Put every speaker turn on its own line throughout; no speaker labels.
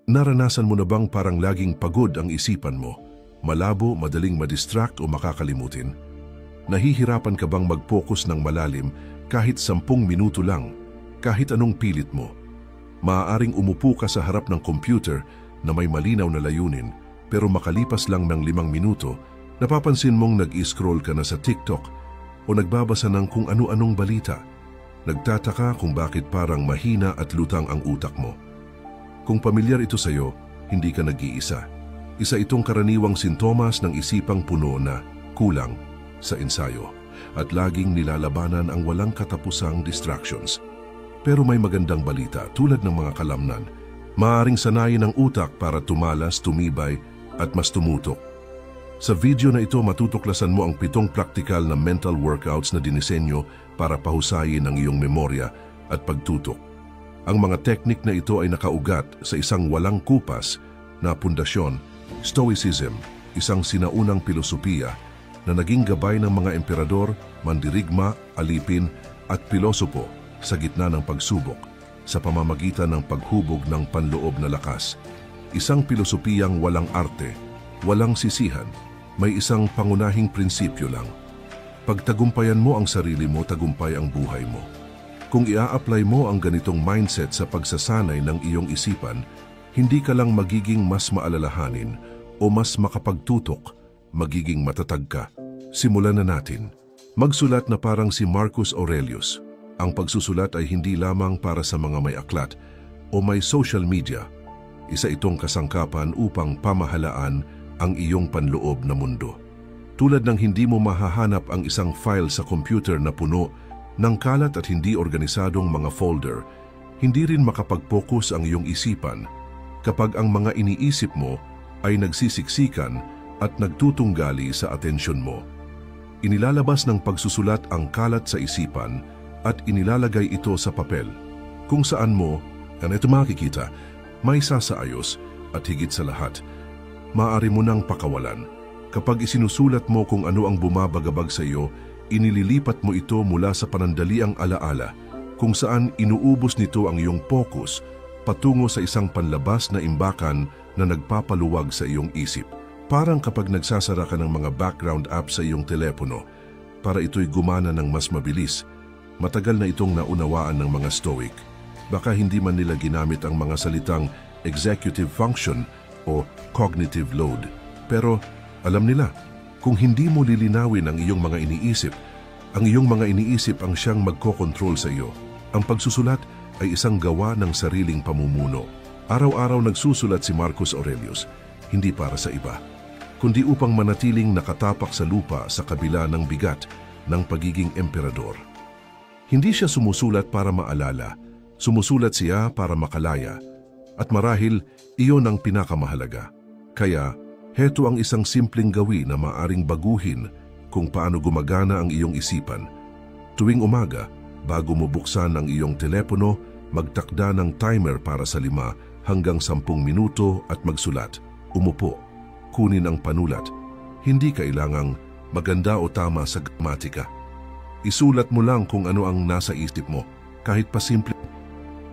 Naranasan mo na bang parang laging pagod ang isipan mo? Malabo, madaling madistract o makakalimutin? Nahihirapan ka bang mag-focus ng malalim kahit 10 minuto lang, kahit anong pilit mo? Maaaring umupo ka sa harap ng computer na may malinaw na layunin, pero makalipas lang ng 5 minuto, napapansin mong nag-i-scroll ka na sa TikTok o nagbabasa ng kung ano-anong balita. Nagtataka kung bakit parang mahina at lutang ang utak mo. Kung pamilyar ito sa'yo, hindi ka nag-iisa. Isa itong karaniwang sintomas ng isipang puno na kulang sa ensayo at laging nilalabanan ang walang katapusang distractions. Pero may magandang balita tulad ng mga kalamnan. Maaaring sanayin ang utak para tumalas, tumibay at mas tumutok. Sa video na ito, matutuklasan mo ang 7 praktikal na mental workouts na dinisenyo para pahusayin ang iyong memorya at pagtutok. Ang mga teknik na ito ay nakaugat sa isang walang kupas na pundasyon, Stoicism, isang sinaunang pilosopiya na naging gabay ng mga emperador, mandirigma, alipin at pilosopo sa gitna ng pagsubok sa pamamagitan ng paghubog ng panloob na lakas. Isang pilosopiyang walang arte, walang sisihan, may isang pangunahing prinsipyo lang. Pagtagumpayan mo ang sarili mo, tagumpay ang buhay mo. Kung ia-apply mo ang ganitong mindset sa pagsasanay ng iyong isipan, hindi ka lang magiging mas maalalahanin o mas makapagtutok, magiging matatag ka. Simulan na natin. Magsulat na parang si Marcus Aurelius. Ang pagsusulat ay hindi lamang para sa mga may aklat o may social media. Isa itong kasangkapan upang pamahalaan ang iyong panloob na mundo. Tulad ng hindi mo mahahanap ang isang file sa computer na puno ng kalat at hindi organisadong mga folder, hindi rin makapag-focus ang iyong isipan kapag ang mga iniisip mo ay nagsisiksikan at nagtutunggali sa atensyon mo. Inilalabas ng pagsusulat ang kalat sa isipan at inilalagay ito sa papel, kung saan mo, ganito makikita, may sasaayos at higit sa lahat, maaari mo nang pakawalan. Kapag isinusulat mo kung ano ang bumabagabag sa iyo, inililipat mo ito mula sa panandaliang alaala kung saan inuubos nito ang iyong focus patungo sa isang panlabas na imbakan na nagpapaluwag sa iyong isip. Parang kapag nagsasara ka ng mga background apps sa iyong telepono para ito'y gumana ng mas mabilis. Matagal na itong naunawaan ng mga Stoic. Baka hindi man nila ginamit ang mga salitang executive function o cognitive load. Pero alam nila, kung hindi mo lilinawin ang iyong mga iniisip ang siyang magkokontrol sa iyo. Ang pagsusulat ay isang gawa ng sariling pamumuno. Araw-araw nagsusulat si Marcus Aurelius, hindi para sa iba, kundi upang manatiling nakatapak sa lupa sa kabila ng bigat ng pagiging emperador. Hindi siya sumusulat para maalala, sumusulat siya para makalaya. At marahil, iyon ang pinakamahalaga. Kaya, heto ang isang simpleng gawi na maaring baguhin kung paano gumagana ang iyong isipan. Tuwing umaga, bago mo buksan ang iyong telepono, magtakda ng timer para sa 5 hanggang 10 minuto at magsulat. Umupo, kunin ang panulat. Hindi kailangang maganda o tama sa gramatika. Isulat mo lang kung ano ang nasa isip mo, kahit pa simple.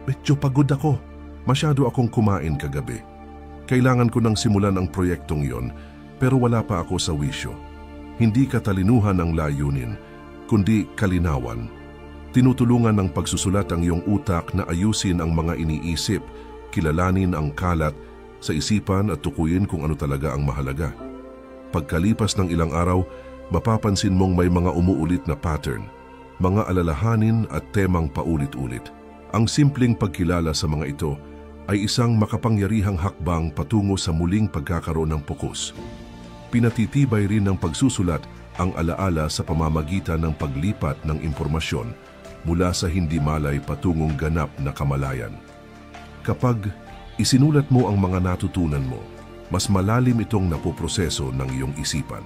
Medyo pagod ako. Masyado akong kumain kagabi. Kailangan ko nang simulan ang proyektong yon, pero wala pa ako sa wisyo. Hindi katalinuhan ang layunin, kundi kalinawan. Tinutulungan ng pagsusulat ang iyong utak na ayusin ang mga iniisip, kilalanin ang kalat sa isipan at tukuyin kung ano talaga ang mahalaga. Pagkalipas ng ilang araw, mapapansin mong may mga umuulit na pattern, mga alalahanin at temang paulit-ulit. Ang simpleng pagkilala sa mga ito ay isang makapangyarihang hakbang patungo sa muling pagkakaroon ng fokus. Pinatitibay rin ng pagsusulat ang alaala sa pamamagitan ng paglipat ng impormasyon mula sa hindi malay patungong ganap na kamalayan. Kapag isinulat mo ang mga natutunan mo, mas malalim itong napoproseso ng iyong isipan.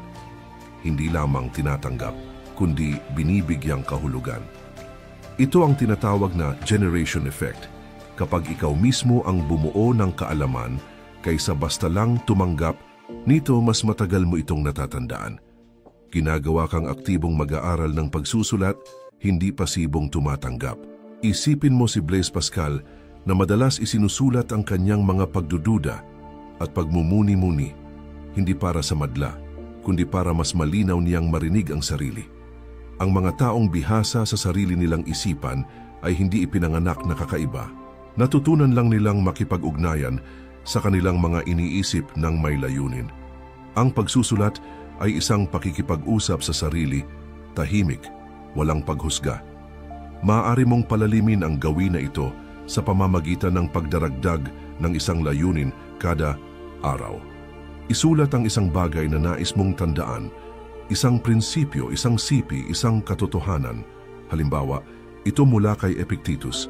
Hindi lamang tinatanggap, kundi binibigyang kahulugan. Ito ang tinatawag na generation effect, kapag ikaw mismo ang bumuo ng kaalaman kaysa basta lang tumanggap, nito mas matagal mo itong natatandaan. Ginagawa kang aktibong mag-aaral ng pagsusulat, hindi pasibong tumatanggap. Isipin mo si Blaise Pascal, na madalas isinusulat ang kanyang mga pagdududa at pagmumuni-muni, hindi para sa madla, kundi para mas malinaw niyang marinig ang sarili. Ang mga taong bihasa sa sarili nilang isipan ay hindi ipinanganak na kakaiba. Natutunan lang nilang makipag-ugnayan sa kanilang mga iniisip ng may layunin. Ang pagsusulat ay isang pakikipag-usap sa sarili, tahimik, walang paghusga. Maaari mong palalimin ang gawin na ito sa pamamagitan ng pagdaragdag ng isang layunin kada araw. Isulat ang isang bagay na nais mong tandaan, isang prinsipyo, isang sipi, isang katotohanan. Halimbawa, ito mula kay Epictetus.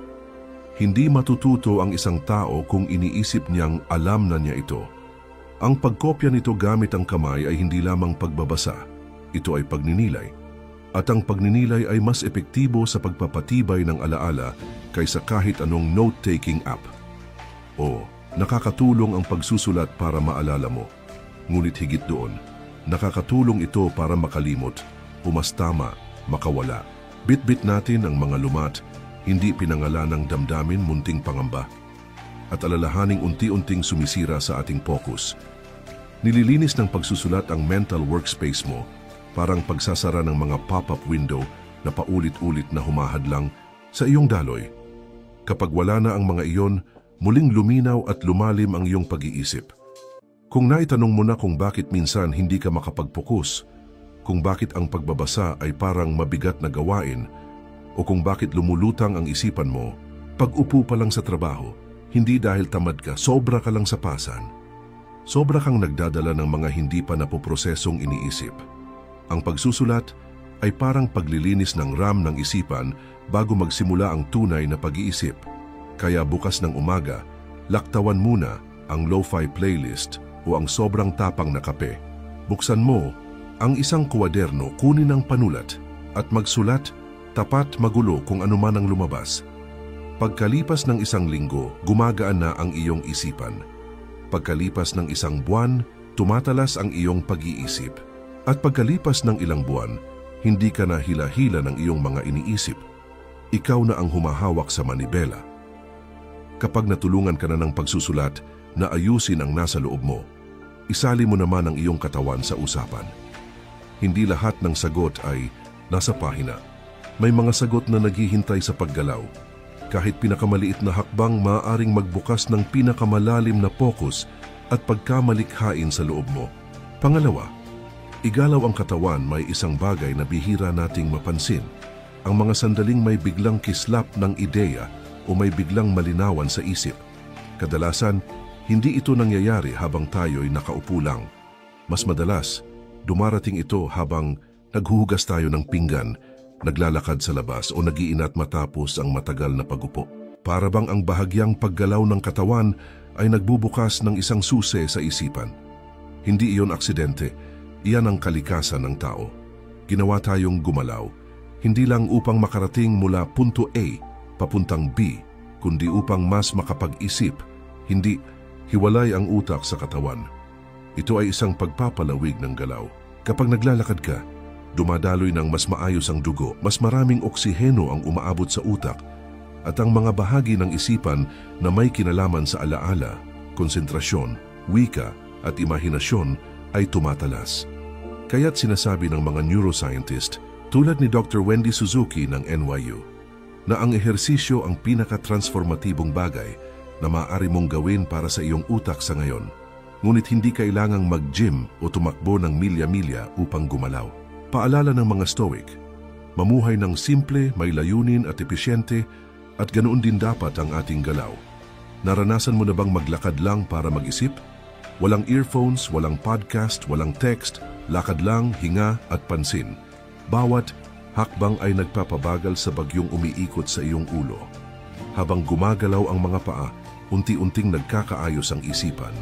Hindi matututo ang isang tao kung iniisip niyang alam na niya ito. Ang pagkopya nito gamit ang kamay ay hindi lamang pagbabasa, ito ay pagninilay. At ang pagninilay ay mas epektibo sa pagpapatibay ng alaala kaysa kahit anong note-taking app. O, nakakatulong ang pagsusulat para maalala mo. Ngunit higit doon, nakakatulong ito para makalimot, umastama, makawala. Bit-bit natin ang mga lumat, hindi pinangalan ng damdamin munting pangamba, at alalahaning unti-unting sumisira sa ating focus. Nililinis ng pagsusulat ang mental workspace mo, parang pagsasara ng mga pop-up window na paulit-ulit na humahadlang sa iyong daloy. Kapag wala na ang mga iyon, muling luminaw at lumalim ang iyong pag-iisip. Kung naitanong mo na kung bakit minsan hindi ka makapag-focus, kung bakit ang pagbabasa ay parang mabigat na gawain, o kung bakit lumulutang ang isipan mo, pag-upo pa lang sa trabaho, hindi dahil tamad ka, sobra ka lang sa pasan. Sobra kang nagdadala ng mga hindi pa napoprosesong iniisip. Ang pagsusulat ay parang paglilinis ng RAM ng isipan bago magsimula ang tunay na pag-iisip. Kaya bukas ng umaga, laktawan muna ang lo-fi playlist o ang sobrang tapang na kape. Buksan mo ang isang kwaderno, kunin ang panulat at magsulat, tapat magulo kung anuman ang lumabas. Pagkalipas ng isang linggo, gumagaan na ang iyong isipan. Pagkalipas ng isang buwan, tumatalas ang iyong pag-iisip. At pagkalipas ng ilang buwan, hindi ka na hila-hila ng iyong mga iniisip. Ikaw na ang humahawak sa manibela. Kapag natulungan ka na ng pagsusulat na ayusin ang nasa loob mo, isali mo naman ang iyong katawan sa usapan. Hindi lahat ng sagot ay nasa pahina. May mga sagot na naghihintay sa paggalaw. Kahit pinakamaliit na hakbang, maaaring magbukas ng pinakamalalim na focus at pagkamalikhain sa loob mo. Pangalawa, igalaw ang katawan. May isang bagay na bihira nating mapansin. Ang mga sandaling may biglang kislap ng ideya o may biglang malinawan sa isip. Kadalasan, hindi ito nangyayari habang tayo'y nakaupo lang. Mas madalas, dumarating ito habang naghuhugas tayo ng pinggan, naglalakad sa labas o nagiinat matapos ang matagal na pagupo. Para bang ang bahagyang paggalaw ng katawan ay nagbubukas ng isang susi sa isipan. Hindi iyon aksidente, iyan ang kalikasan ng tao. Ginawa tayong gumalaw, hindi lang upang makarating mula punto A papuntang B, kundi upang mas makapag-isip, hindi hiwalay ang utak sa katawan. Ito ay isang pagpapalawig ng galaw. Kapag naglalakad ka, dumadaloy ng mas maayos ang dugo, mas maraming oksiheno ang umaabot sa utak, at ang mga bahagi ng isipan na may kinalaman sa alaala, konsentrasyon, wika at imahinasyon ay tumatalas. Kaya't sinasabi ng mga neuroscientist tulad ni Dr. Wendy Suzuki ng NYU na ang ehersisyo ang pinaka-transformatibong bagay na maaari mong gawin para sa iyong utak sa ngayon. Ngunit hindi kailangang mag-gym o tumakbo ng milya-milya upang gumalaw. Paalala ng mga Stoic, mamuhay ng simple, may layunin at episyente, at ganoon din dapat ang ating galaw. Naranasan mo na bang maglakad lang para mag-isip? Walang earphones, walang podcast, walang text, lakad lang, hinga at pansin. Bawat hakbang ay nagpapabagal sa bagyong umiikot sa iyong ulo. Habang gumagalaw ang mga paa, unti-unting nagkakaayos ang isipan.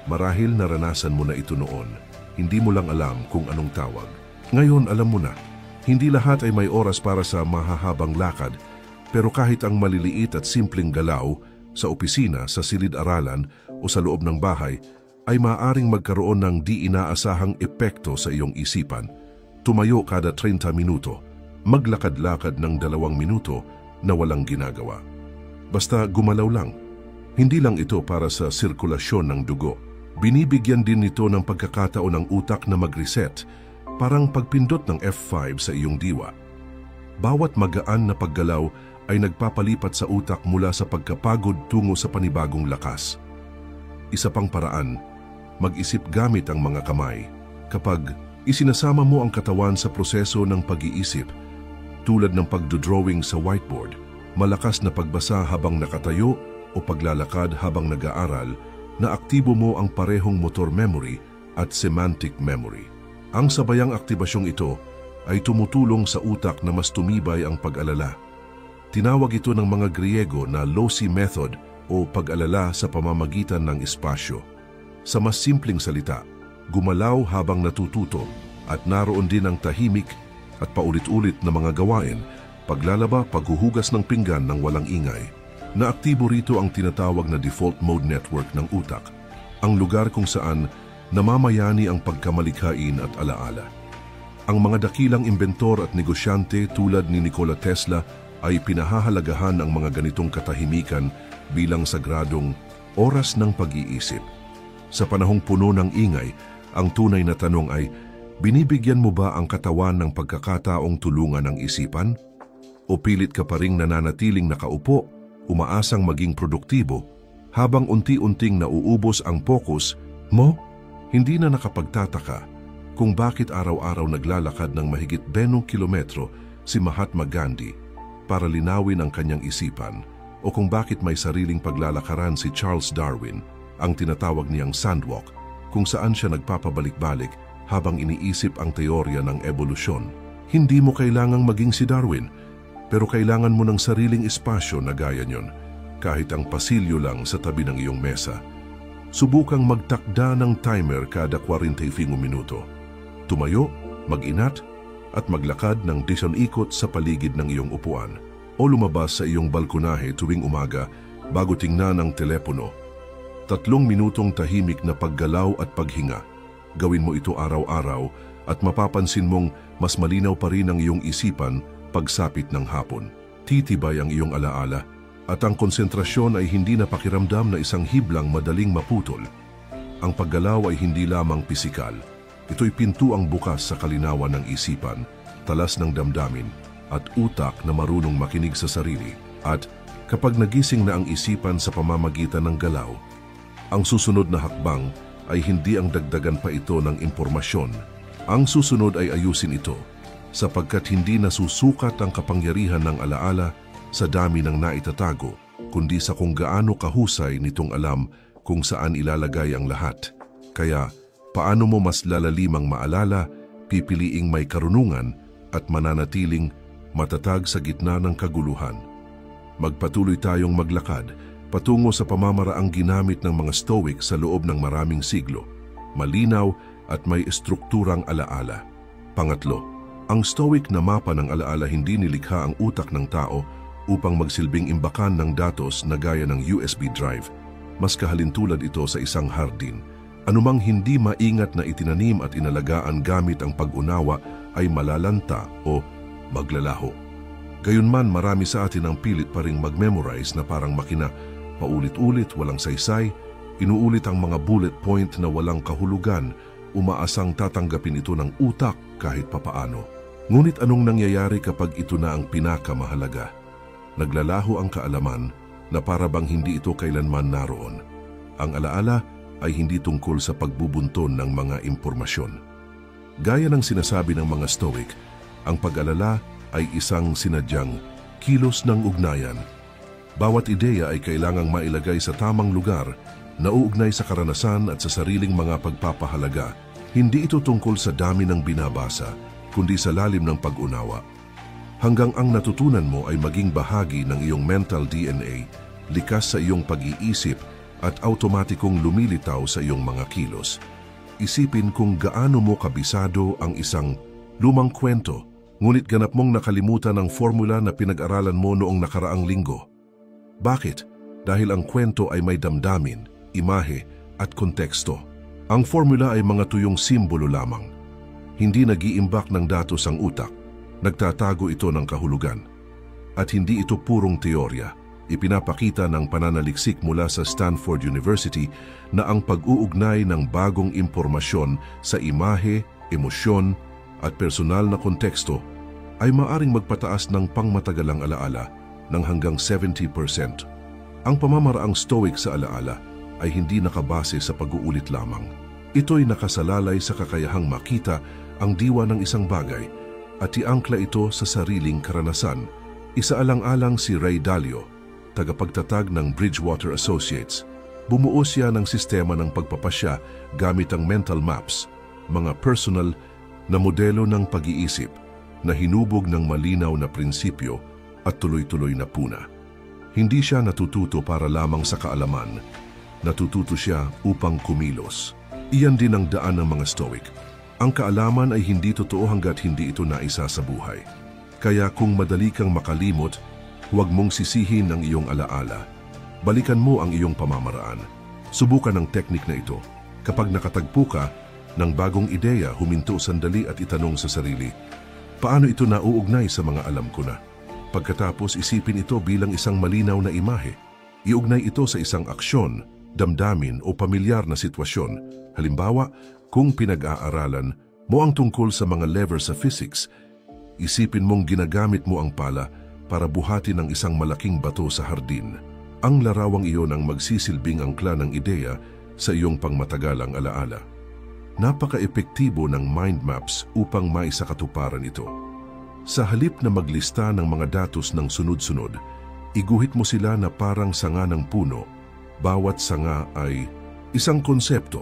Marahil naranasan mo na ito noon, hindi mo lang alam kung anong tawag. Ngayon alam mo na, hindi lahat ay may oras para sa mahahabang lakad, pero kahit ang maliliit at simpleng galaw sa opisina, sa silid-aralan o sa loob ng bahay ay maaaring magkaroon ng di inaasahang epekto sa iyong isipan. Tumayo kada 30 minuto, maglakad-lakad ng 2 minuto na walang ginagawa. Basta gumalaw lang. Hindi lang ito para sa sirkulasyon ng dugo. Binibigyan din nito ng pagkakataon ng utak na mag-reset, parang pagpindot ng F5 sa iyong diwa. Bawat magaan na paggalaw ay nagpapalipat sa utak mula sa pagkapagod tungo sa panibagong lakas. Isa pang paraan, mag-isip gamit ang mga kamay. Kapag isinasama mo ang katawan sa proseso ng pag-iisip, tulad ng pagdodrawing sa whiteboard, malakas na pagbasa habang nakatayo o paglalakad habang nag-aaral, na aktibo mo ang parehong motor memory at semantic memory. Ang sabayang aktibasyong ito ay tumutulong sa utak na mas tumibay ang pag-alala. Tinawag ito ng mga Griego na loci method o pag-alala sa pamamagitan ng espasyo. Sa mas simpleng salita, gumalaw habang natututo at naroon din ang tahimik at paulit-ulit na mga gawain, paglalaba, paghuhugas ng pinggan ng walang ingay. Naaktibo rito ang tinatawag na default mode network ng utak, ang lugar kung saan namamayani ang pagkamalikhain at alaala. Ang mga dakilang inventor at negosyante tulad ni Nikola Tesla ay pinahahalagahan ang mga ganitong katahimikan bilang sagradong oras ng pag-iisip. Sa panahong puno ng ingay, ang tunay na tanong ay, binibigyan mo ba ang katawan ng pagkakataong tulungan ng isipan? O pilit ka pa ring nananatiling nakaupo, umaasang maging produktibo, habang unti-unting nauubos ang focus mo? Hindi na nakapagtataka kung bakit araw-araw naglalakad ng mahigit 20 kilometro si Mahatma Gandhi para linawin ang kanyang isipan, o kung bakit may sariling paglalakaran si Charles Darwin, ang tinatawag niyang sandwalk, kung saan siya nagpapabalik-balik habang iniisip ang teorya ng ebolusyon. Hindi mo kailangang maging si Darwin, pero kailangan mo ng sariling espasyo na gaya niyon, kahit ang pasilyo lang sa tabi ng iyong mesa. Subukang magtakda ng timer kada 45 minuto. Tumayo, mag-inat, at maglakad ng 10 ikot sa paligid ng iyong upuan o lumabas sa iyong balkonahe tuwing umaga bago tingnan ang telepono. 3 minutong tahimik na paggalaw at paghinga. Gawin mo ito araw-araw at mapapansin mong mas malinaw pa rin ang iyong isipan pagsapit ng hapon. Titibay ang iyong alaala at ang konsentrasyon ay hindi na pakiramdam na isang hiblang madaling maputol. Ang paggalaw ay hindi lamang pisikal. Ito'y pintuang bukas sa kalinawan ng isipan, talas ng damdamin, at utak na marunong makinig sa sarili. At kapag nagising na ang isipan sa pamamagitan ng galaw, ang susunod na hakbang ay hindi ang dagdagan pa ito ng impormasyon. Ang susunod ay ayusin ito, sapagkat hindi nasusukat ang kapangyarihan ng alaala sa dami ng naitatago, kundi sa kung gaano kahusay nitong alam kung saan ilalagay ang lahat. Kaya, paano mo mas lalalimang maalala, pipiliing may karunungan at mananatiling matatag sa gitna ng kaguluhan. Magpatuloy tayong maglakad patungo sa pamamaraang ginamit ng mga Stoic sa loob ng maraming siglo, malinaw at may estrukturang alaala. Pangatlo, ang Stoic na mapa ng alaala hindi nilikha ang utak ng tao upang magsilbing imbakan ng datos na gaya ng USB drive. Mas kahalintulad ito sa isang hardin. Anumang hindi maingat na itinanim at inalagaan gamit ang pag-unawa ay malalanta o maglalaho. Gayunman, marami sa atin ang pilit pa ring mag-memorize na parang makina, paulit-ulit, walang saysay, inuulit ang mga bullet point na walang kahulugan, umaasang tatanggapin ito ng utak kahit papaano. Ngunit anong nangyayari kapag ito na ang pinakamahalaga? Naglalaho ang kaalaman na para bang hindi ito kailanman naroon. Ang alaala ay hindi tungkol sa pagbubunton ng mga impormasyon. Gaya ng sinasabi ng mga Stoic, ang pag-alala ay isang sinadyang kilos ng ugnayan. Bawat ideya ay kailangang mailagay sa tamang lugar na uugnay sa karanasan at sa sariling mga pagpapahalaga. Hindi ito tungkol sa dami ng binabasa, kundi sa lalim ng pag-unawa. Hanggang ang natutunan mo ay maging bahagi ng iyong mental DNA, likas sa iyong pag-iisip at automatikong lumilitaw sa iyong mga kilos. Isipin kung gaano mo kabisado ang isang lumang kwento, ngunit ganap mong nakalimutan ang formula na pinag-aralan mo noong nakaraang linggo. Bakit? Dahil ang kwento ay may damdamin, imahe at konteksto. Ang formula ay mga tuyong simbolo lamang. Hindi nag-iimbak ng datos ang utak. Nagtatago ito ng kahulugan. At hindi ito purong teorya. Ipinapakita ng pananaliksik mula sa Stanford University na ang pag-uugnay ng bagong impormasyon sa imahe, emosyon at personal na konteksto ay maaring magpataas ng pangmatagalang alaala ng hanggang 70%. Ang pamamaraang Stoic sa alaala ay hindi nakabase sa pag-uulit lamang. Ito'y nakasalalay sa kakayahang makita ang diwa ng isang bagay at iangkla ito sa sariling karanasan. Isaalang-alang si Ray Dalio, tagapagtatag ng Bridgewater Associates. Bumuo siya ng sistema ng pagpapasya gamit ang mental maps, mga personal na modelo ng pag-iisip na hinubog ng malinaw na prinsipyo at tuloy-tuloy na puna. Hindi siya natututo para lamang sa kaalaman, natututo siya upang kumilos. Iyan din ang daan ng mga Stoic. Ang kaalaman ay hindi totoo hanggat hindi ito naisa sa buhay. Kaya kung madali kang makalimot, huwag mong sisihin ang iyong alaala. Balikan mo ang iyong pamamaraan. Subukan ang teknik na ito. Kapag nakatagpo ka ng bagong ideya, huminto sandali at itanong sa sarili, paano ito nauugnay sa mga alam ko na? Pagkatapos isipin ito bilang isang malinaw na imahe. Iugnay ito sa isang aksyon, damdamin o pamilyar na sitwasyon. Halimbawa, kung pinag-aaralan mo ang tungkol sa mga lever sa physics, isipin mong ginagamit mo ang pala para buhatin ang isang malaking bato sa hardin. Ang larawang iyon ang magsisilbing angkla ng ideya sa iyong pangmatagalang alaala. Napaka-epektibo ng mind maps upang maisakatuparan ito. Sa halip na maglista ng mga datos ng sunod-sunod, iguhit mo sila na parang sanga ng puno. Bawat sanga ay isang konsepto.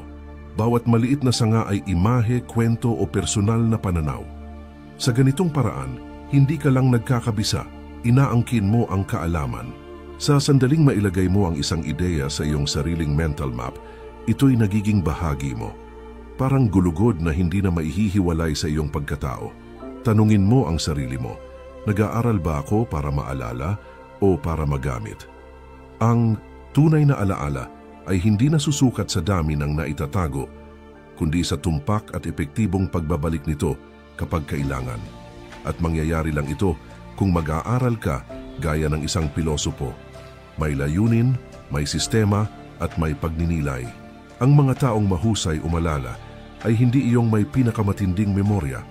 Bawat maliit na sanga ay imahe, kwento o personal na pananaw. Sa ganitong paraan, hindi ka lang nagkakabisa, inaangkin mo ang kaalaman. Sa sandaling mailagay mo ang isang ideya sa iyong sariling mental map, ito'y nagiging bahagi mo. Parang gulugod na hindi na maihihiwalay sa iyong pagkatao. Tanungin mo ang sarili mo, nag-aaral ba ako para maalala o para magamit? Ang tunay na alaala ay hindi nasusukat sa dami ng naitatago, kundi sa tumpak at epektibong pagbabalik nito kapag kailangan. At mangyayari lang ito kung mag-aaral ka gaya ng isang pilosopo. May layunin, may sistema at may pagninilay. Ang mga taong mahusay umalala ay hindi iyong may pinakamatinding memorya.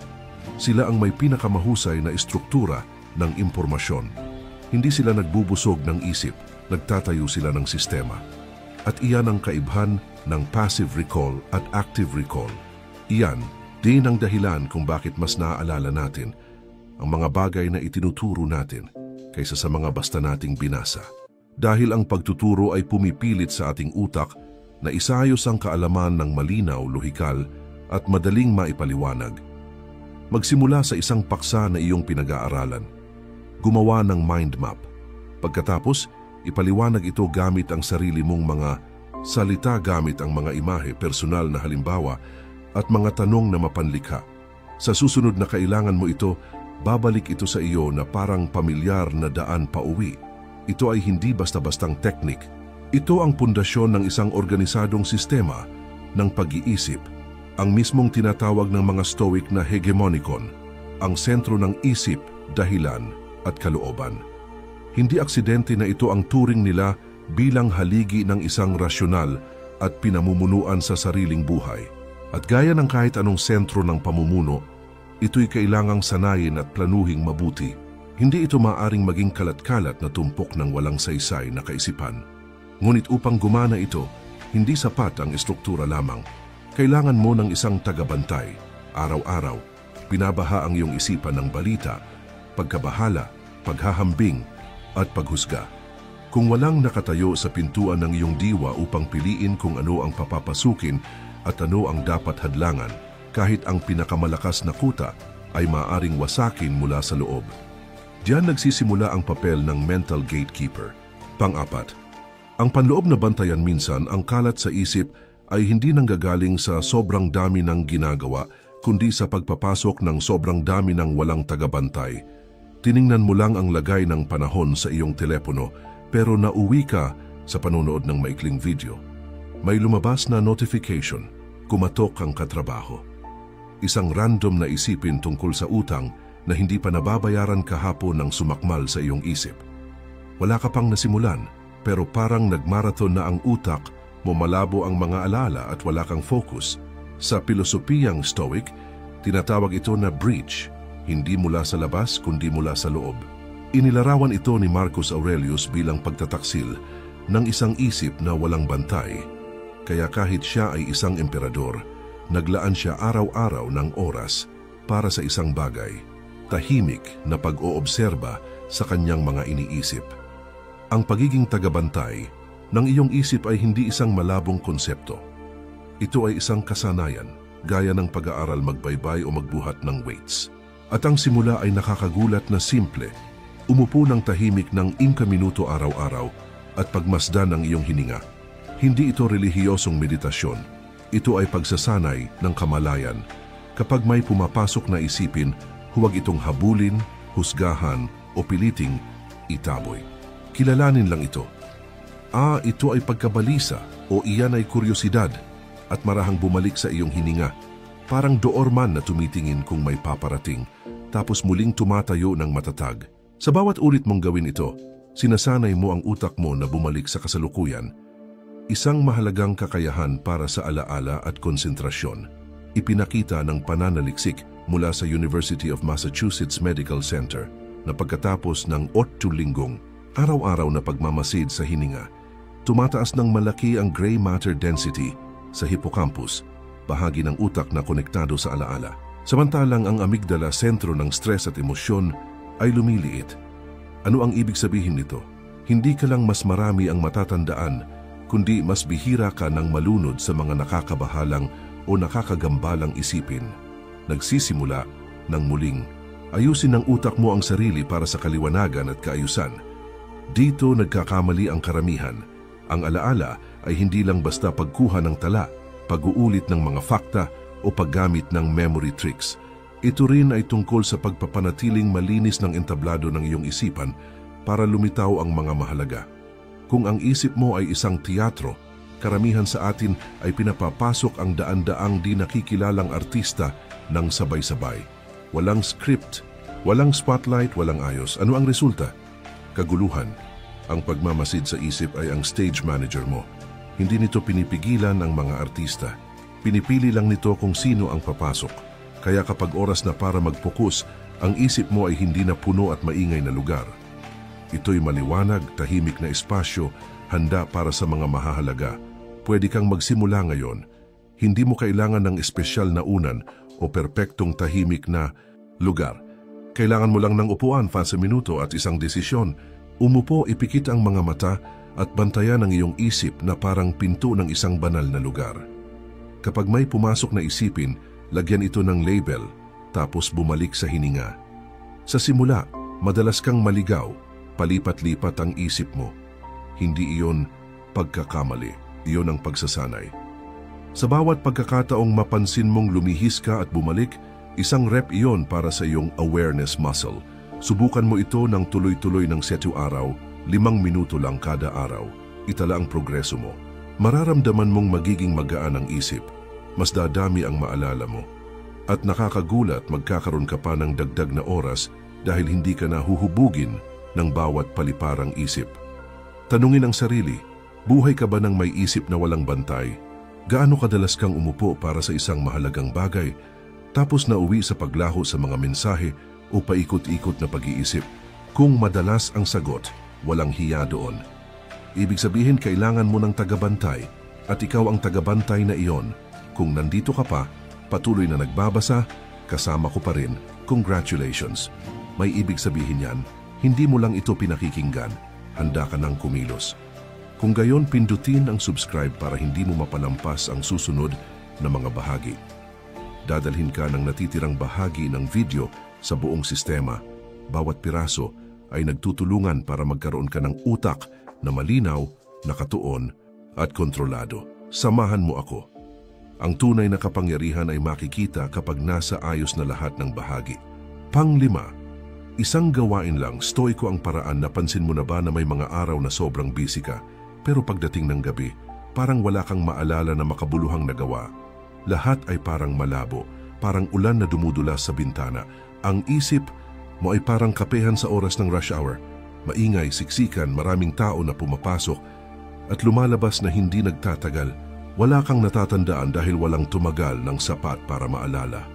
Sila ang may pinakamahusay na istruktura ng impormasyon. Hindi sila nagbubusog ng isip, nagtatayo sila ng sistema. At iyan ang kaibhan ng passive recall at active recall. Iyan din ang dahilan kung bakit mas naaalala natin ang mga bagay na itinuturo natin kaysa sa mga basta nating binasa. Dahil ang pagtuturo ay pumipilit sa ating utak na isayos ang kaalaman ng malinaw, lohikal at madaling maipaliwanag. Magsimula sa isang paksa na iyong pinag-aaralan. Gumawa ng mind map. Pagkatapos, ipaliwanag ito gamit ang sarili mong mga salita, gamit ang mga imahe, personal na halimbawa at mga tanong na mapanlikha. Sa susunod na kailangan mo ito, babalik ito sa iyo na parang pamilyar na daan pauwi. Ito ay hindi basta-bastang teknik. Ito ang pundasyon ng isang organisadong sistema ng pag-iisip, ang mismong tinatawag ng mga Stoic na hegemonikon, ang sentro ng isip, dahilan at kalooban. Hindi aksidente na ito ang turing nila bilang haligi ng isang rasyonal at pinamumunuan sa sariling buhay. At gaya ng kahit anong sentro ng pamumuno, ito'y kailangang sanayin at planuhing mabuti. Hindi ito maaring maging kalat-kalat na tumpok ng walang saysay na kaisipan. Ngunit upang gumana ito, hindi sapat ang estruktura lamang. Kailangan mo ng isang tagabantay. Araw-araw, binabaha ang iyong isipan ng balita, pagkabahala, paghahambing, at paghusga. Kung walang nakatayo sa pintuan ng iyong diwa upang piliin kung ano ang papapasukin at ano ang dapat hadlangan, kahit ang pinakamalakas na kuta ay maaaring wasakin mula sa loob. Diyan nagsisimula ang papel ng mental gatekeeper. Pang-apat, ang panloob na bantayan minsan ang kalat sa isip ay hindi nanggagaling sa sobrang dami ng ginagawa, kundi sa pagpapasok ng sobrang dami ng walang tagabantay. Tiningnan mo lang ang lagay ng panahon sa iyong telepono, pero nauwi ka sa panonood ng maikling video. May lumabas na notification, kumatok ang katrabaho. Isang random na isipin tungkol sa utang na hindi pa nababayaran kahapon ng sumakmal sa iyong isip. Wala ka pang nasimulan, pero parang nagmarathon na ang utak mo, malabo ang mga alaala at wala kang focus. Sa pilosopiyang Stoic, tinatawag ito na breach, hindi mula sa labas kundi mula sa loob. Inilarawan ito ni Marcus Aurelius bilang pagtataksil ng isang isip na walang bantay. Kaya kahit siya ay isang emperador, naglaan siya araw-araw ng oras para sa isang bagay, tahimik na pag-oobserba sa kanyang mga iniisip. Ang pagiging tagabantay ng iyong isip ay hindi isang malabong konsepto. Ito ay isang kasanayan, gaya ng pag-aaral magbaybay o magbuhat ng weights. At ang simula ay nakakagulat na simple. Umupo ng tahimik ng 5 minuto araw-araw at pagmasdan ng iyong hininga. Hindi ito relihiyosong meditasyon. Ito ay pagsasanay ng kamalayan. Kapag may pumapasok na isipin, huwag itong habulin, husgahan o piliting itaboy. Kilalanin lang ito. Ito ay pagkabalisa o iyan ay kuryosidad at marahang bumalik sa iyong hininga. Parang doorman na tumitingin kung may paparating, tapos muling tumatayo ng matatag. Sa bawat ulit mong gawin ito, sinasanay mo ang utak mo na bumalik sa kasalukuyan. Isang mahalagang kakayahan para sa alaala at konsentrasyon. Ipinakita ng pananaliksik mula sa University of Massachusetts Medical Center na pagkatapos ng 8 linggong araw-araw na pagmamasid sa hininga, tumataas ng malaki ang gray matter density sa hippocampus, bahagi ng utak na konektado sa alaala. Samantalang ang amygdala, sentro ng stress at emosyon, ay lumiliit. Ano ang ibig sabihin nito? Hindi ka lang mas marami ang matatandaan, kundi mas bihira ka ng malunod sa mga nakakabahalang o nakakagambalang isipin. Nagsisimula ng muling. Ayusin ng utak mo ang sarili para sa kaliwanagan at kaayusan. Dito nagkakamali ang karamihan. Ang alaala ay hindi lang basta pagkuha ng tala, pag-uulit ng mga fakta o paggamit ng memory tricks. Ito rin ay tungkol sa pagpapanatiling malinis ng entablado ng iyong isipan para lumitaw ang mga mahalaga. Kung ang isip mo ay isang teatro, karamihan sa atin ay pinapapasok ang daan-daang di nakikilalang artista ng sabay-sabay. Walang script, walang spotlight, walang ayos. Ano ang resulta? Kaguluhan. Ang pagmamasid sa isip ay ang stage manager mo. Hindi nito pinipigilan ang mga artista. Pinipili lang nito kung sino ang papasok. Kaya kapag oras na para mag-focus, ang isip mo ay hindi na puno at maingay na lugar. Ito'y maliwanag, tahimik na espasyo, handa para sa mga mahahalaga. Pwede kang magsimula ngayon. Hindi mo kailangan ng espesyal na unan o perpektong tahimik na lugar. Kailangan mo lang ng upuan, sa minuto at isang desisyon. Umupo, ipikit ang mga mata at bantayan ang iyong isip na parang pinto ng isang banal na lugar. Kapag may pumasok na isipin, lagyan ito ng label, tapos bumalik sa hininga. Sa simula, madalas kang maligaw, palipat-lipat ang isip mo. Hindi iyon pagkakamali, iyon ang pagsasanay. Sa bawat pagkakataong mapansin mong lumihis ka at bumalik, isang rep iyon para sa iyong awareness muscle. Subukan mo ito ng tuloy-tuloy ng 7 araw, 5 minuto lang kada araw. Itala ang progreso mo. Mararamdaman mong magiging magaan ang isip. Mas dadami ang maalala mo. At nakakagulat, magkakaroon ka pa ng dagdag na oras dahil hindi ka nahuhubugin ng bawat paliparang isip. Tanungin ang sarili, buhay ka ba ng may isip na walang bantay? Gaano kadalas kang umupo para sa isang mahalagang bagay, tapos nauwi sa paglaho sa mga mensahe o paikot-ikot na pag-iisip? Kung madalas ang sagot, walang hiya doon. Ibig sabihin kailangan mo ng tagabantay at ikaw ang tagabantay na iyon. Kung nandito ka pa, patuloy na nagbabasa, kasama ko pa rin, congratulations. May ibig sabihin yan, hindi mo lang ito pinakikinggan, handa ka ng kumilos. Kung gayon, pindutin ang subscribe para hindi mo mapalampas ang susunod na mga bahagi. Dadalhin ka ng natitirang bahagi ng video sa buong sistema. Bawat piraso ay nagtutulungan para magkaroon ka ng utak na malinaw, nakatuon at kontrolado. Samahan mo ako. Ang tunay na kapangyarihan ay makikita kapag nasa ayos na lahat ng bahagi. Pang-5, isang gawain lang, stoiko ang paraan. Napansin mo na ba na may mga araw na sobrang busy ka, pero pagdating ng gabi, parang wala kang maalala na makabuluhang nagawa? Lahat ay parang malabo, parang ulan na dumudulas sa bintana. Ang isip mo ay parang kapehan sa oras ng rush hour. Maingay, siksikan, maraming tao na pumapasok at lumalabas na hindi nagtatagal. Wala kang natatandaan dahil walang tumagal ng sapat para maalala.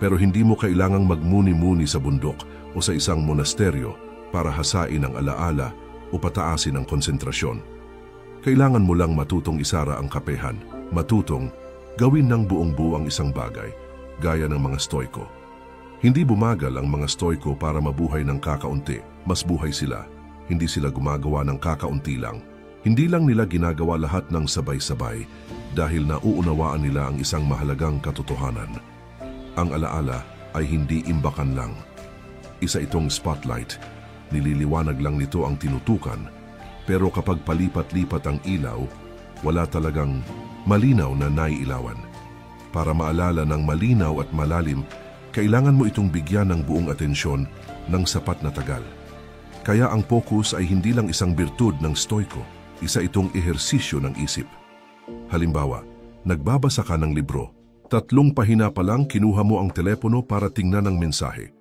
Pero hindi mo kailangang magmuni-muni sa bundok o sa isang monasteryo para hasain ang alaala o pataasin ang konsentrasyon. Kailangan mo lang matutong isara ang kapehan, matutong gawin ng buong buo ang isang bagay, gaya ng mga Stoiko. Hindi bumagal ang mga Stoiko para mabuhay ng kakaunti, mas buhay sila. Hindi sila gumagawa ng kakaunti lang. Hindi lang nila ginagawa lahat ng sabay-sabay dahil nauunawaan nila ang isang mahalagang katotohanan. Ang alaala ay hindi imbakan lang. Isa itong spotlight. Nililiwanag lang nito ang tinutukan. Pero kapag palipat-lipat ang ilaw, wala talagang malinaw na naiilawan. Para maalala ng malinaw at malalim, kailangan mo itong bigyan ng buong atensyon ng sapat na tagal. Kaya ang focus ay hindi lang isang birtud ng Stoiko, isa itong ehersisyo ng isip. Halimbawa, nagbabasa ka ng libro, 3 pahina pa lang kinuha mo ang telepono para tingnan ang mensahe.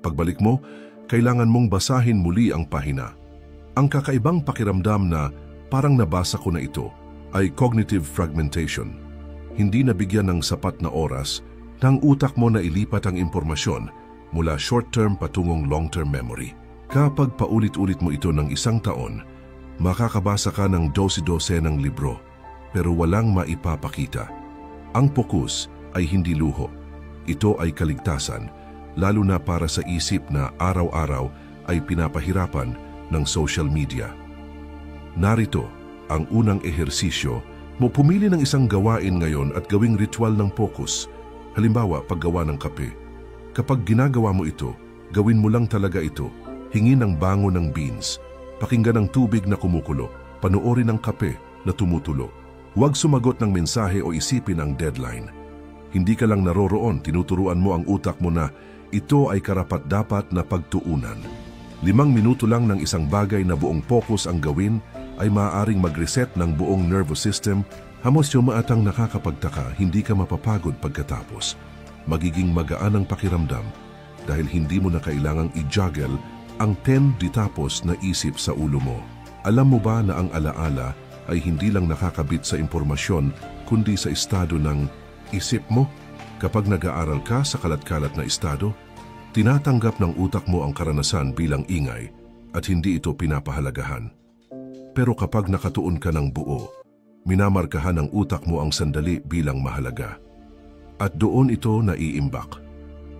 Pagbalik mo, kailangan mong basahin muli ang pahina. Ang kakaibang pakiramdam na parang nabasa ko na ito ay cognitive fragmentation. Hindi nabigyan ng sapat na oras ng utak mo na ilipat ang impormasyon mula short-term patungong long-term memory. Kapag paulit-ulit mo ito ng 1 taon, makakabasa ka ng 12 ng libro pero walang maipapakita. Ang focus ay hindi luho. Ito ay kaligtasan, lalo na para sa isip na araw-araw ay pinapahirapan ng social media. Narito ang unang ehersisyo mo. Pumili ng isang gawain ngayon at gawing ritual ng focus. Halimbawa, paggawa ng kape. Kapag ginagawa mo ito, gawin mo lang talaga ito. Hingin ng bango ng beans. Pakinggan ang tubig na kumukulo. Panoorin ang kape na tumutulo. Huwag sumagot ng mensahe o isipin ang deadline. Hindi ka lang naroroon, tinuturuan mo ang utak mo na ito ay karapat-dapat na pagtuunan. 5 minuto lang ng isang bagay na buong focus ang gawin ay maaaring mag-reset ng buong nervous system. Hamos yung maatang nakakapagtaka, hindi ka mapapagod pagkatapos. Magiging magaan ang pakiramdam dahil hindi mo na kailangang i-juggle ang 10 ditapos na isip sa ulo mo. Alam mo ba na ang alaala ay hindi lang nakakabit sa impormasyon kundi sa estado ng isip mo? Kapag nag-aaral ka sa kalat-kalat na estado, tinatanggap ng utak mo ang karanasan bilang ingay at hindi ito pinapahalagahan. Pero kapag nakatuon ka ng buo, minamarkahan ng utak mo ang sandali bilang mahalaga. At doon ito naiimbak.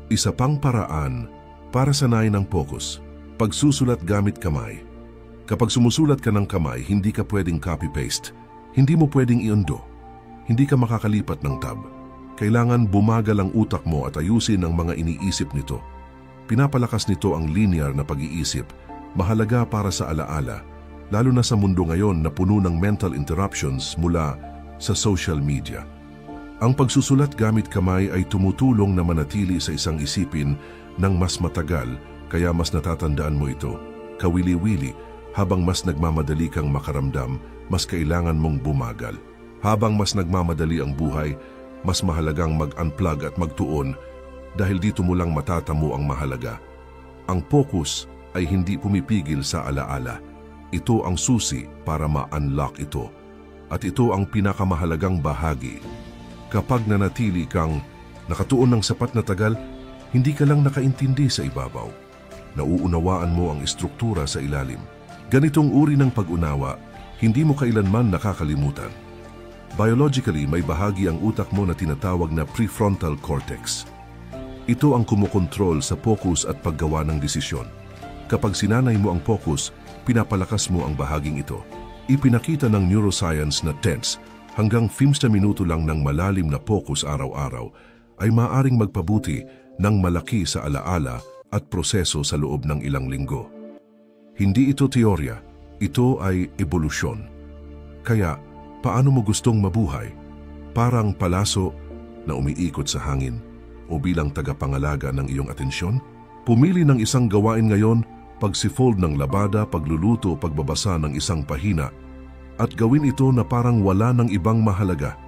Isa pang paraan para sanayin ang focus, pagsusulat gamit kamay. Kapag sumusulat ka ng kamay, hindi ka pwedeng copy-paste. Hindi mo pwedeng i-undo. Hindi ka makakalipat ng tab. Kailangan bumagal ang utak mo at ayusin ang mga iniisip nito. Pinapalakas nito ang linear na pag-iisip, mahalaga para sa alaala, lalo na sa mundo ngayon na puno ng mental interruptions mula sa social media. Ang pagsusulat gamit kamay ay tumutulong na manatili sa isang isipin ng mas matagal, kaya mas natatandaan mo ito. Kawili-wili, habang mas nagmamadali kang makaramdam, mas kailangan mong bumagal. Habang mas nagmamadali ang buhay, mas mahalagang mag-unplug at magtuon dahil dito mo lang matatamo ang mahalaga. Ang focus ay hindi pumipigil sa alaala. Ito ang susi para ma-unlock ito. At ito ang pinakamahalagang bahagi. Kapag nanatili kang nakatuon ng sapat na tagal, hindi ka lang nakaintindi sa ibabaw. Nauunawaan mo ang istruktura sa ilalim. Ganitong uri ng pag-unawa, hindi mo kailanman nakakalimutan. Biologically, may bahagi ang utak mo na tinatawag na prefrontal cortex. Ito ang kumukontrol sa focus at paggawa ng desisyon. Kapag sinanay mo ang focus, pinapalakas mo ang bahaging ito. Ipinakita ng neuroscience na tense hanggang 15 minuto lang ng malalim na focus araw-araw ay maaaring magpabuti ng malaki sa alaala at proseso sa loob ng ilang linggo. Hindi ito teorya, ito ay ebolusyon. Kaya, paano mo gustong mabuhay? Parang palaso na umiikot sa hangin o bilang tagapangalaga ng iyong atensyon? Pumili ng isang gawain ngayon, pagsifold ng labada, pagluluto, pagbabasa ng isang pahina, at gawin ito na parang wala ng ibang mahalaga.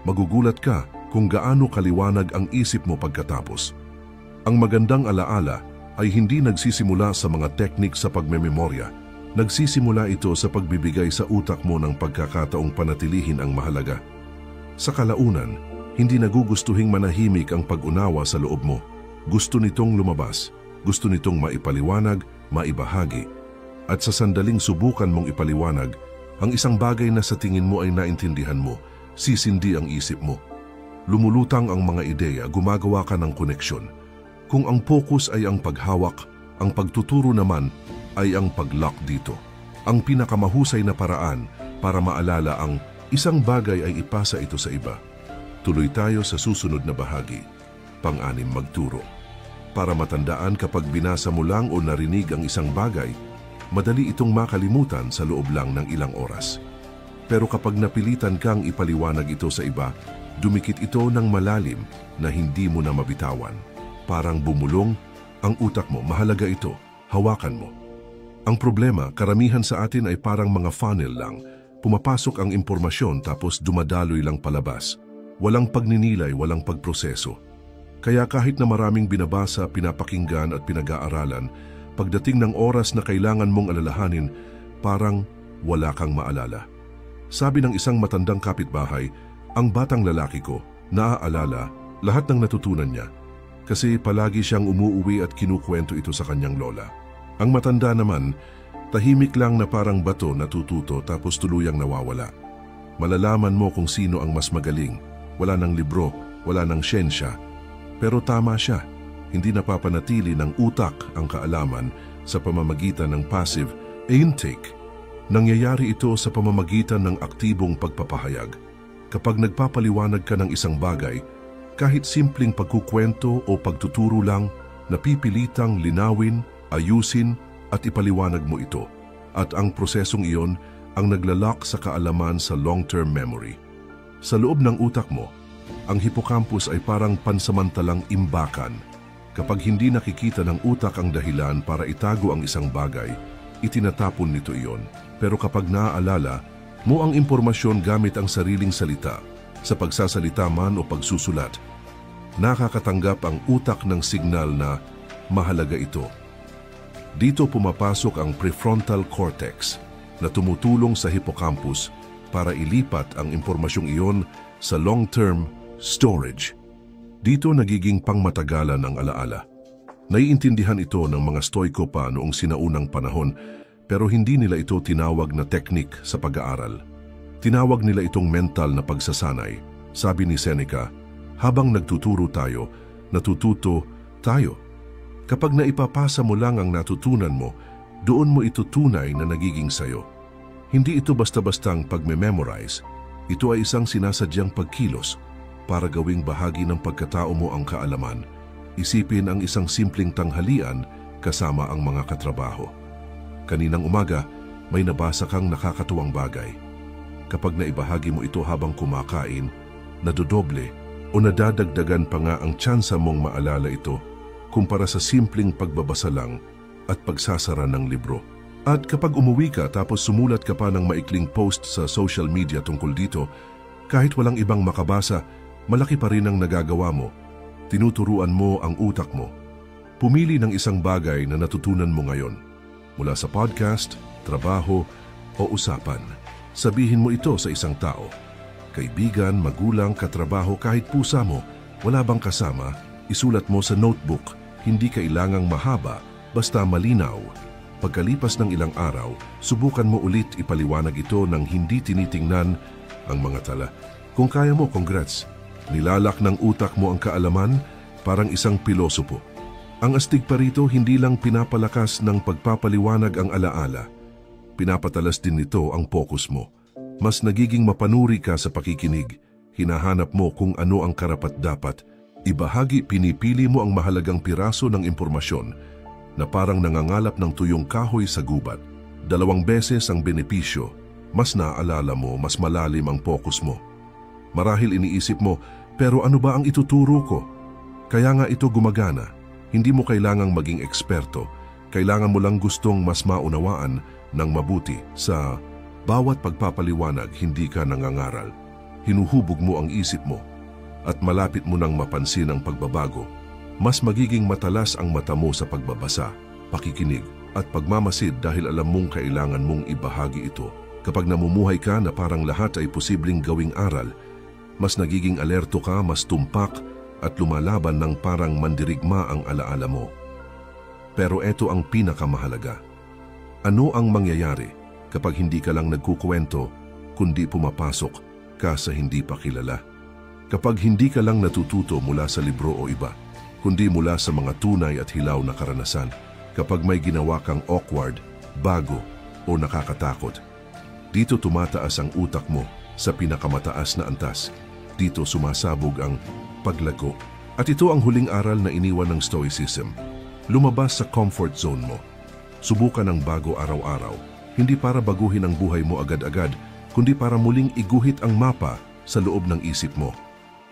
Magugulat ka kung gaano kaliwanag ang isip mo pagkatapos. Ang magandang alaala, ay hindi nagsisimula sa mga teknik sa pagmememorya. Nagsisimula ito sa pagbibigay sa utak mo ng pagkakataong panatilihin ang mahalaga. Sa kalaunan, hindi nagugustuhing manahimik ang pag-unawa sa loob mo. Gusto nitong lumabas, gusto nitong maipaliwanag, maibahagi. At sa sandaling subukan mong ipaliwanag, ang isang bagay na sa tingin mo ay naintindihan mo, sisindi ang isip mo. Lumulutang ang mga ideya, gumagawa ka ng koneksyon. Kung ang focus ay ang paghawak, ang pagtuturo naman ay ang pag-lock dito. Ang pinakamahusay na paraan para maalala ang isang bagay ay ipasa ito sa iba. Tuloy tayo sa susunod na bahagi, pang-anim magturo. Para matandaan kapag binasa mo lang o narinig ang isang bagay, madali itong makalimutan sa loob lang ng ilang oras. Pero kapag napilitan kang ipaliwanag ito sa iba, dumikit ito ng malalim na hindi mo na mabitawan. Parang bumulong ang utak mo, mahalaga ito, hawakan mo. Ang problema, karamihan sa atin ay parang mga funnel lang. Pumapasok ang impormasyon tapos dumadaloy lang palabas. Walang pagninilay, walang pagproseso. Kaya kahit na maraming binabasa, pinapakinggan at pinag-aaralan, pagdating ng oras na kailangan mong alalahanin, parang wala kang maalala. Sabi ng isang matandang kapitbahay, ang batang lalaki ko, naaalala lahat ng natutunan niya kasi palagi siyang umuuwi at kinukwento ito sa kanyang lola. Ang matanda naman, tahimik lang na parang bato natututo tapos tuluyang nawawala. Malalaman mo kung sino ang mas magaling. Wala ng libro, wala ng siyensya. Pero tama siya, hindi napapanatili ng utak ang kaalaman sa pamamagitan ng passive intake. Nangyayari ito sa pamamagitan ng aktibong pagpapahayag. Kapag nagpapaliwanag ka ng isang bagay, kahit simpleng pagkukwento o pagtuturo lang, napipilitang linawin, ayusin at ipaliwanag mo ito. At ang prosesong iyon ang naglalak sa kaalaman sa long-term memory. Sa loob ng utak mo, ang hippocampus ay parang pansamantalang imbakan. Kapag hindi nakikita ng utak ang dahilan para itago ang isang bagay, itinatapon nito iyon. Pero kapag naaalala mo ang impormasyon gamit ang sariling salita, sa pagsasalita man o pagsusulat, nakakatanggap ang utak ng signal na mahalaga ito. Dito pumapasok ang prefrontal cortex na tumutulong sa hippocampus para ilipat ang impormasyong iyon sa long-term storage. Dito nagiging pangmatagalan ang alaala. Naiintindihan ito ng mga Stoiko pa noong sinaunang panahon, pero hindi nila ito tinawag na teknik sa pag-aaral. Tinawag nila itong mental na pagsasanay. Sabi ni Seneca, habang nagtuturo tayo, natututo tayo. Kapag naipapasa mo lang ang natutunan mo, doon mo ito tunay na nagiging sayo. Hindi ito basta-bastang pagme-memorize. Ito ay isang sinasadyang pagkilos para gawing bahagi ng pagkatao mo ang kaalaman. Isipin ang isang simpleng tanghalian kasama ang mga katrabaho. Kaninang umaga, may nabasa kang nakakatuwang bagay. Kapag naibahagi mo ito habang kumakain, nadodoble o nadadagdagan pa nga ang tsansa mong maalala ito kumpara sa simpleng pagbabasa lang at pagsasara ng libro. At kapag umuwi ka tapos sumulat ka pa ng maikling post sa social media tungkol dito, kahit walang ibang makabasa, malaki pa rin ang nagagawa mo. Tinuturuan mo ang utak mo. Pumili ng isang bagay na natutunan mo ngayon. Mula sa podcast, trabaho o usapan. Sabihin mo ito sa isang tao. Kaibigan, magulang, katrabaho, kahit pusa mo, wala bang kasama, isulat mo sa notebook. Hindi kailangang mahaba, basta malinaw. Pagkalipas ng ilang araw, subukan mo ulit ipaliwanag ito ng hindi tinitingnan ang mga tala. Kung kaya mo, congrats. Nilalak ng utak mo ang kaalaman parang isang pilosopo. Ang astig pa rito, hindi lang pinapalakas ng pagpapaliwanag ang alaala. Pinapatalas din nito ang focus mo. Mas nagiging mapanuri ka sa pakikinig. Hinahanap mo kung ano ang karapat-dapat. Ibahagi, pinipili mo ang mahalagang piraso ng impormasyon na parang nangangalap ng tuyong kahoy sa gubat. 2 beses ang benepisyo. Mas naaalala mo, mas malalim ang focus mo. Marahil iniisip mo, pero ano ba ang ituturo ko? Kaya nga ito gumagana. Hindi mo kailangang maging eksperto. Kailangan mo lang gustong mas maunawaan ng mabuti. Sa bawat pagpapaliwanag, hindi ka nangangaral. Hinuhubog mo ang isip mo at malapit mo nang mapansin ang pagbabago. Mas magiging matalas ang mata mo sa pagbabasa, pakikinig at pagmamasid dahil alam mong kailangan mong ibahagi ito. Kapag namumuhay ka na parang lahat ay posibleng gawing aral, mas nagiging alerto ka, mas tumpak at lumalaban ng parang mandirigma ang alaala mo. Pero eto ang pinakamahalaga. Ano ang mangyayari kapag hindi ka lang nagkukwento, kundi pumapasok ka sa hindi pa kilala? Kapag hindi ka lang natututo mula sa libro o iba, kundi mula sa mga tunay at hilaw na karanasan. Kapag may ginawa kang awkward, bago o nakakatakot, dito tumataas ang utak mo sa pinakamataas na antas. Dito sumasabog ang paglago. At ito ang huling aral na iniwan ng Stoicism. Lumabas sa comfort zone mo. Subukan ang bago araw-araw. Hindi para baguhin ang buhay mo agad-agad, kundi para muling iguhit ang mapa sa loob ng isip mo.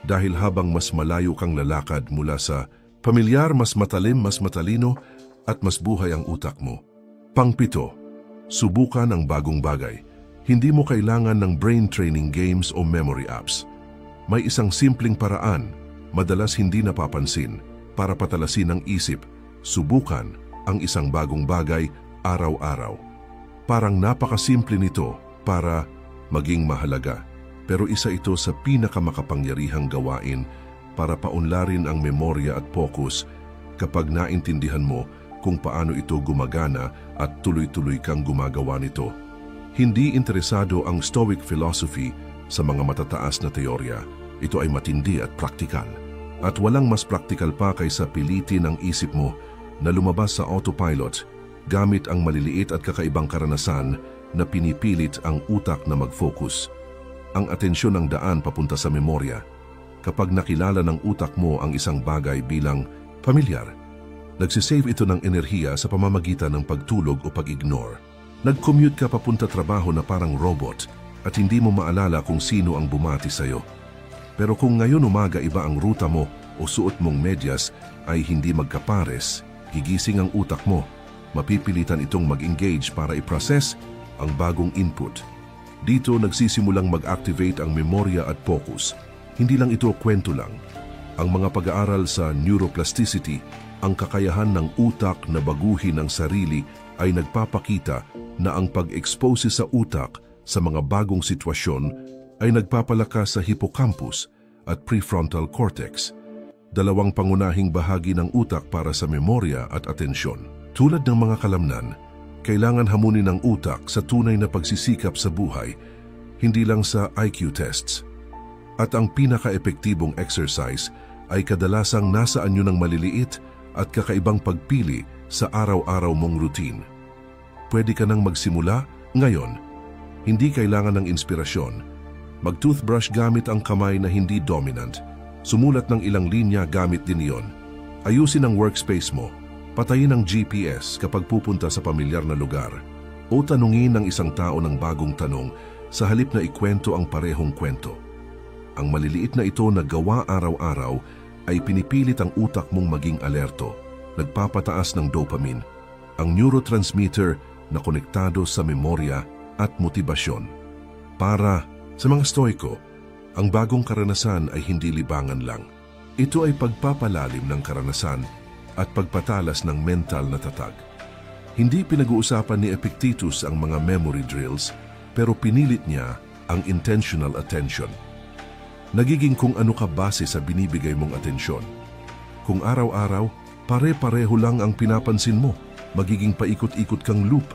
Dahil habang mas malayo kang lalakad mula sa pamilyar, mas matalim, mas matalino, at mas buhay ang utak mo. Pangpito, subukan ang bagong bagay. Hindi mo kailangan ng brain training games o memory apps. May isang simpleng paraan, madalas hindi napapansin, para patalasin ang isip. Subukan ang isang bagong bagay araw-araw. Parang napakasimple nito para maging mahalaga. Pero isa ito sa pinakamakapangyarihang gawain para paunlarin ang memorya at focus kapag naintindihan mo kung paano ito gumagana at tuloy-tuloy kang gumagawa nito. Hindi interesado ang Stoic philosophy sa mga matataas na teorya. Ito ay matindi at praktikal. At walang mas praktikal pa kaysa pilitin ang isip mo na lumabas sa autopilot gamit ang maliliit at kakaibang karanasan na pinipilit ang utak na mag-focus. Ang atensyon ng daan papunta sa memorya. Kapag nakilala ng utak mo ang isang bagay bilang pamilyar, nagsisave ito ng enerhiya sa pamamagitan ng pagtulog o pag-ignore. Nag-commute ka papunta trabaho na parang robot at hindi mo maalala kung sino ang bumati sa'yo. Pero kung ngayon umaga iba ang ruta mo o suot mong medyas ay hindi magkapares, gigising ang utak mo. Mapipilitan itong mag-engage para i-process ang bagong input. Dito nagsisimulang mag-activate ang memorya at focus. Hindi lang ito kwento lang. Ang mga pag-aaral sa neuroplasticity, ang kakayahan ng utak na baguhin ang sarili ay nagpapakita na ang pag-expose sa utak sa mga bagong sitwasyon ay nagpapalakas sa hippocampus at prefrontal cortex, dalawang pangunahing bahagi ng utak para sa memorya at atensyon. Tulad ng mga kalamnan, kailangan hamunin ng utak sa tunay na pagsisikap sa buhay, hindi lang sa IQ tests. At ang pinaka-epektibong exercise ay kadalasang nasa anyo ng maliliit at kakaibang pagpili sa araw-araw mong routine. Pwede ka nang magsimula ngayon. Hindi kailangan ng inspirasyon. Mag-toothbrush gamit ang kamay na hindi dominant. Sumulat ng ilang linya gamit din iyon. Ayusin ang workspace mo. Patayin ang GPS kapag pupunta sa pamilyar na lugar. O tanungin ng isang tao ng bagong tanong sa halip na ikwento ang parehong kwento. Ang maliliit na ito na gawa araw-araw ay pinipilit ang utak mong maging alerto. Nagpapataas ng dopamine, ang neurotransmitter na konektado sa memorya at motibasyon. Para sa mga Stoiko, ang bagong karanasan ay hindi libangan lang. Ito ay pagpapalalim ng karanasan at pagpatalas ng mental na tatag. Hindi pinag-uusapan ni Epictetus ang mga memory drills, pero pinilit niya ang intentional attention. Nagiging kung ano ka base sa binibigay mong atensyon. Kung araw-araw, pare-pareho lang ang pinapansin mo, magiging paikot-ikot kang loop.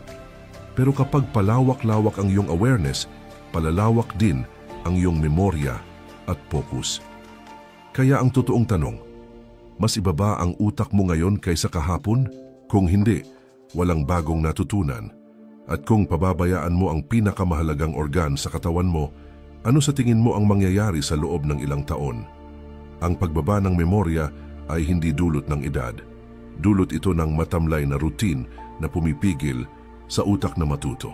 Pero kapag palawak-lawak ang iyong awareness, palalawak din ang iyong memorya at focus. Kaya ang totoong tanong, mas iba ba ang utak mo ngayon kaysa kahapon? Kung hindi, walang bagong natutunan. At kung pababayaan mo ang pinakamahalagang organ sa katawan mo, ano sa tingin mo ang mangyayari sa loob ng ilang taon? Ang pagbaba ng memorya ay hindi dulot ng edad. Dulot ito ng matamlay na routine na pumipigil sa utak na matuto.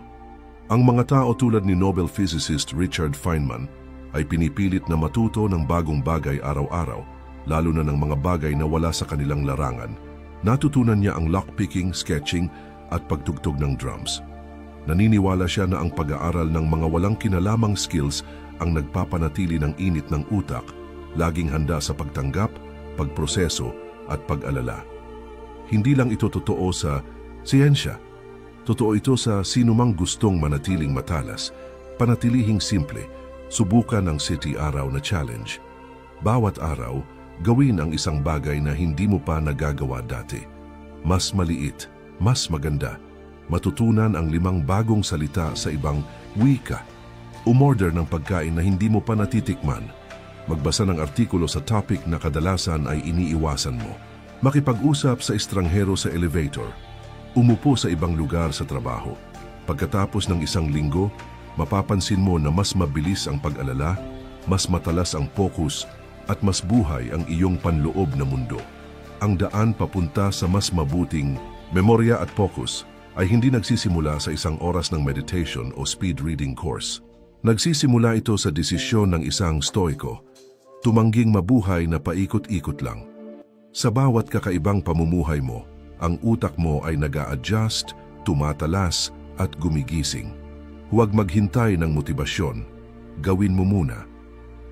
Ang mga tao tulad ni Nobel physicist Richard Feynman ay pinipilit na matuto ng bagong bagay araw-araw, lalo na ng mga bagay na wala sa kanilang larangan. Natutunan niya ang lockpicking, sketching at pagtugtog ng drums. Naniniwala siya na ang pag-aaral ng mga walang kinalamang skills ang nagpapanatili ng init ng utak, laging handa sa pagtanggap, pagproseso at pag-alala. Hindi lang ito totoo sa siyensya. Totoo ito sa sinumang gustong manatiling matalas, panatilihing simple, subukan ang City Araw na challenge. Bawat araw, gawin ang isang bagay na hindi mo pa nagagawa dati. Mas maliit, mas maganda. Matutunan ang 5 bagong salita sa ibang wika. Umorder ng pagkain na hindi mo pa natitikman. Magbasa ng artikulo sa topic na kadalasan ay iniiwasan mo. Makipag-usap sa estranghero sa elevator. Umupo sa ibang lugar sa trabaho. Pagkatapos ng 1 linggo, mapapansin mo na mas mabilis ang pag-alala, mas matalas ang focus, at mas buhay ang iyong panloob na mundo. Ang daan papunta sa mas mabuting memorya at focus ay hindi nagsisimula sa 1 oras ng meditation o speed reading course. Nagsisimula ito sa desisyon ng isang stoiko, tumangging mabuhay na paikot-ikot lang. Sa bawat kakaibang pamumuhay mo, ang utak mo ay nag-a-adjust, tumatalas at gumigising. Huwag maghintay ng motibasyon, gawin mo muna.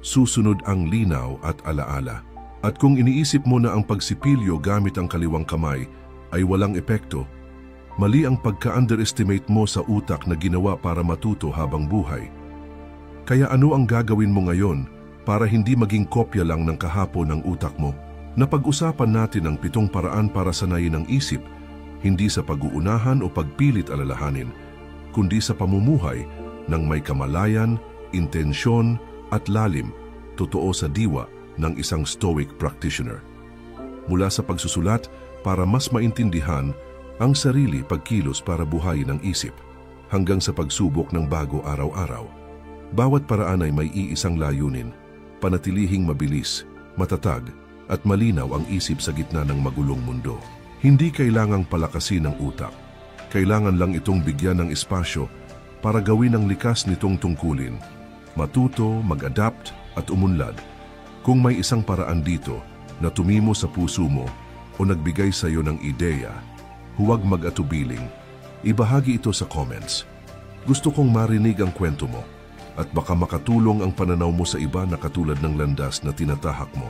Susunod ang linaw at alaala. At kung iniisip mo na ang pagsipilyo gamit ang kaliwang kamay ay walang epekto, mali ang pagka-underestimate mo sa utak na ginawa para matuto habang buhay. Kaya ano ang gagawin mo ngayon para hindi maging kopya lang ng kahapon ng utak mo? Napag-usapan natin ang 7 paraan para sanayin ang isip, hindi sa pag-uunahan o pagpilit alalahanin, kundi sa pamumuhay ng may kamalayan, intensyon at lalim, totoo sa diwa ng isang stoic practitioner. Mula sa pagsusulat para mas maintindihan ang sarili pagkilos para buhayin ang isip, hanggang sa pagsubok ng bago araw-araw. Bawat paraan ay may iisang layunin, panatilihing mabilis, matatag at malinaw ang isip sa gitna ng magulong mundo. Hindi kailangang palakasin ang utak. Kailangan lang itong bigyan ng espasyo para gawin ang likas nitong tungkulin, matuto, mag-adapt at umunlad. Kung may isang paraan dito na tumimo sa puso mo o nagbigay sa iyo ng ideya, huwag mag-atubiling. Ibahagi ito sa comments. Gusto kong marinig ang kwento mo at baka makatulong ang pananaw mo sa iba na katulad ng landas na tinatahak mo.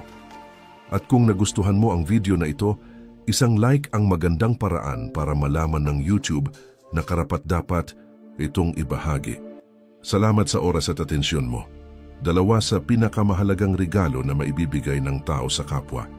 At kung nagustuhan mo ang video na ito, isang like ang magandang paraan para malaman ng YouTube na karapat-dapat itong ibahagi. Salamat sa oras at atensyon mo. 2 sa pinakamahalagang regalo na maibibigay ng tao sa kapwa.